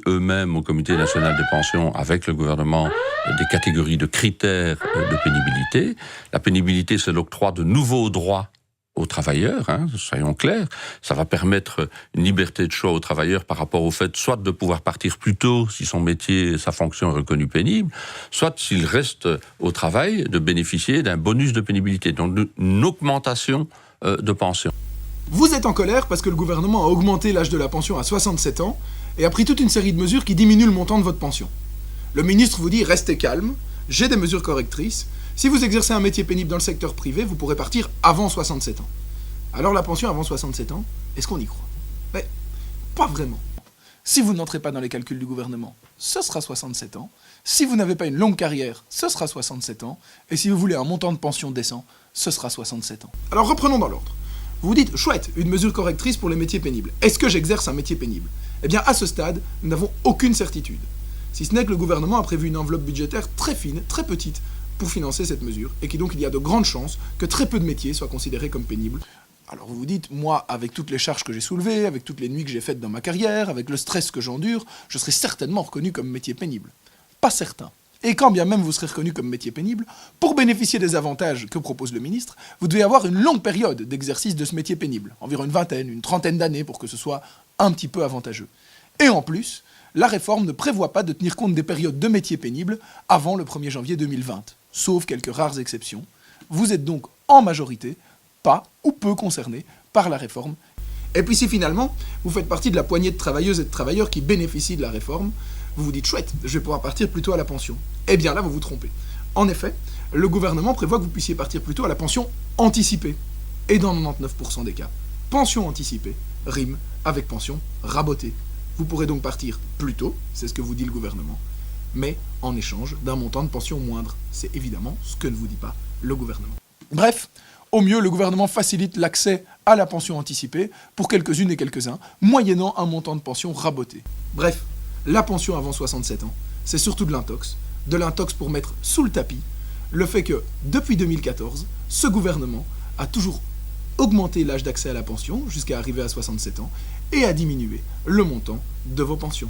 eux-mêmes au Comité national des pensions, avec le gouvernement, des catégories de critères de pénibilité. La pénibilité, c'est l'octroi de nouveaux droits aux travailleurs, soyons clairs. Ça va permettre une liberté de choix aux travailleurs par rapport au fait soit de pouvoir partir plus tôt si son métier, sa fonction est reconnue pénible, soit s'il reste au travail, de bénéficier d'un bonus de pénibilité, donc une augmentation de pension. Vous êtes en colère parce que le gouvernement a augmenté l'âge de la pension à 67 ans et a pris toute une série de mesures qui diminuent le montant de votre pension. Le ministre vous dit « Restez calme, j'ai des mesures correctrices. Si vous exercez un métier pénible dans le secteur privé, vous pourrez partir avant 67 ans. » Alors la pension avant 67 ans, est-ce qu'on y croit? Mais pas vraiment. Si vous n'entrez pas dans les calculs du gouvernement, ce sera 67 ans. Si vous n'avez pas une longue carrière, ce sera 67 ans. Et si vous voulez un montant de pension décent, ce sera 67 ans. Alors reprenons dans l'ordre. Vous vous dites, chouette, une mesure correctrice pour les métiers pénibles. Est-ce que j'exerce un métier pénible? Eh bien, à ce stade, nous n'avons aucune certitude. Si ce n'est que le gouvernement a prévu une enveloppe budgétaire très fine, très petite, pour financer cette mesure, et qu'il donc il y a de grandes chances que très peu de métiers soient considérés comme pénibles. Alors vous vous dites, moi, avec toutes les charges que j'ai soulevées, avec toutes les nuits que j'ai faites dans ma carrière, avec le stress que j'endure, je serai certainement reconnu comme métier pénible. Pas certain. Et quand bien même vous serez reconnu comme métier pénible, pour bénéficier des avantages que propose le ministre, vous devez avoir une longue période d'exercice de ce métier pénible, environ une vingtaine, une trentaine d'années pour que ce soit un petit peu avantageux. Et en plus, la réforme ne prévoit pas de tenir compte des périodes de métier pénible avant le 1er janvier 2020, sauf quelques rares exceptions. Vous êtes donc en majorité pas ou peu concernés par la réforme. Et puis si finalement, vous faites partie de la poignée de travailleuses et de travailleurs qui bénéficient de la réforme, vous vous dites, chouette, je vais pouvoir partir plus tôt à la pension. Eh bien là, vous vous trompez. En effet, le gouvernement prévoit que vous puissiez partir plus tôt à la pension anticipée. Et dans 99% des cas, pension anticipée rime avec pension rabotée. Vous pourrez donc partir plus tôt, c'est ce que vous dit le gouvernement, mais en échange d'un montant de pension moindre. C'est évidemment ce que ne vous dit pas le gouvernement. Bref, au mieux, le gouvernement facilite l'accès à la pension anticipée pour quelques-unes et quelques-uns, moyennant un montant de pension raboté. Bref, la pension avant 67 ans, c'est surtout de l'intox pour mettre sous le tapis le fait que, depuis 2014, ce gouvernement a toujours augmenté l'âge d'accès à la pension jusqu'à arriver à 67 ans et a diminué le montant de vos pensions.